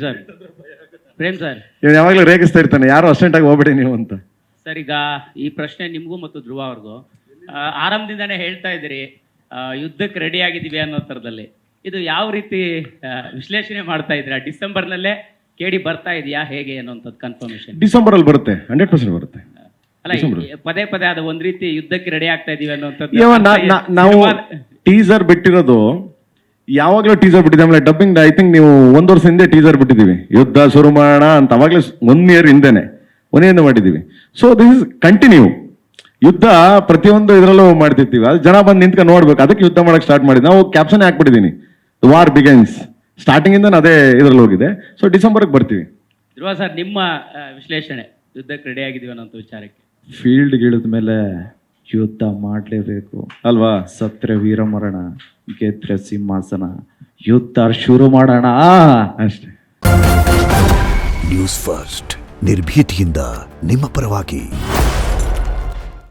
Sir Prem sir ಇವ್ನು ಯಾವಾಗಲೂ ರೇಗಿಸ್ತಾ ಇರ್ತಾನೆ, ಯಾರು ಅಸ್ಟೆಂಟ್ ಆಗಿ ಹೋಗ್ಬೇಡಿ ನೀವು ಅಂತ. ಸರ್, ಈಗ ಈ ಪ್ರಶ್ನೆ ನಿಮಗೂ ಮತ್ತು ಧ್ರುವ ಅವ್ರಿಗೂ ಆರಂಭದಿಂದಾನೇ ಹೇಳ್ತಾ ಇದ್ದೀರಿ ಯುದ್ಧಕ್ಕೆ ರೆಡಿ ಆಗಿದ್ದೀವಿ ಅನ್ನೋ ಥರದಲ್ಲಿ. ಇದು ಯಾವ ರೀತಿ ವಿಶ್ಲೇಷಣೆ ಮಾಡ್ತಾ ಇದ್ದೀರಾ? ಡಿಸೆಂಬರ್ನಲ್ಲೇ ಕೇಳಿ ಬರ್ತಾ ಇದೆಯಾ ಹೇಗೆ ಅನ್ನೋಂಥದ್ದು ಕನ್ಫರ್ಮೇಶನ್? ಡಿಸೆಂಬರ್ ಅಲ್ಲಿ ಬರುತ್ತೆ, 100% ಬರುತ್ತೆ. ಅಲ್ಲ, ಪದೇ ಪದೇ ಅದು ಒಂದ್ ರೀತಿ ಯುದ್ಧಕ್ಕೆ ರೆಡಿ ಆಗ್ತಾ ಇದೀವಿ ಅನ್ನೋಂಥದ್ದು. ನಾವು ಟೀಸರ್ ಬಿಟ್ಟಿರೋದು ಯಾವಾಗಲೂ ಟೀಸರ್ ಬಿಟ್ಟಿದ್ದೆ. ಆಮೇಲೆ ಡಬ್ಬಿಂಗ್ ಐ ಥಿಂಕ್ ನೀವು 1 ವರ್ಷ ಹಿಂದೆ ಟೀಸರ್ ಬಿಟ್ಟಿದ್ದೀವಿ, ಯುದ್ಧ ಶುರು ಮಾಡೋಣ ಅಂತ. ಅವಾಗಲೇ 1 ಇಯರ್ ಹಿಂದೆನೆ ಕೊನೆಯಿಂದ ಮಾಡಿದ್ದೀವಿ. So this is continue. ಯುದ್ಧ ಪ್ರತಿಯೊಂದು ಇದರಲ್ಲೂ ಮಾಡ್ತಿರ್ತೀವಿ, ಅದು ಜನ ಬಂದು ನಿಂತ್ಕೊಂಡು ನೋಡ್ಬೇಕು. ಅದಕ್ಕೆ ಯುದ್ಧ ಮಾಡಕ್ಕೆ ಸ್ಟಾರ್ಟ್ ಮಾಡಿದ್ವಿ. ನಾವು ಕ್ಯಾಪ್ಷನ್ ಹಾಕ್ಬಿಟ್ಟಿದ್ದೀನಿ, ದ ವಾರ್ ಬಿಗನ್ಸ್. ಸ್ಟಾರ್ಟಿಂಗ್ ಇಂದ ಅದೇ ಇದರಲ್ಲಿ ಹೋಗಿದೆ. ಸೊ ಡಿಸೆಂಬರ್ಗೆ ಬರ್ತೀವಿ. ಧ್ರುವ ಸರ್, ನಿಮ್ಮ ವಿಶ್ಲೇಷಣೆ ಯುದ್ಧಕ್ಕೆ ರೆಡಿ ಆಗಿದ್ದೀವಿ ಅನ್ನೋ ವಿಚಾರಕ್ಕೆ? ಫೀಲ್ಡ್ಗೆ ಇಳಿದ ಮೇಲೆ ಯುದ್ಧ ಮಾಡಲೇಬೇಕು ಅಲ್ವಾ? ಸತ್ರೆ ವೀರಮರಣ, ಗೆದ್ರೆ ಸಿಂಹಾಸನ, ಯುದ್ಧ ಶುರು ಮಾಡೋಣ ಅಷ್ಟೇ. ನ್ಯೂಸ್ ಫಸ್ಟ್, ನಿರ್ಭೀತಿಯಿಂದ ನಿಮ್ಮ ಪರವಾಗಿ.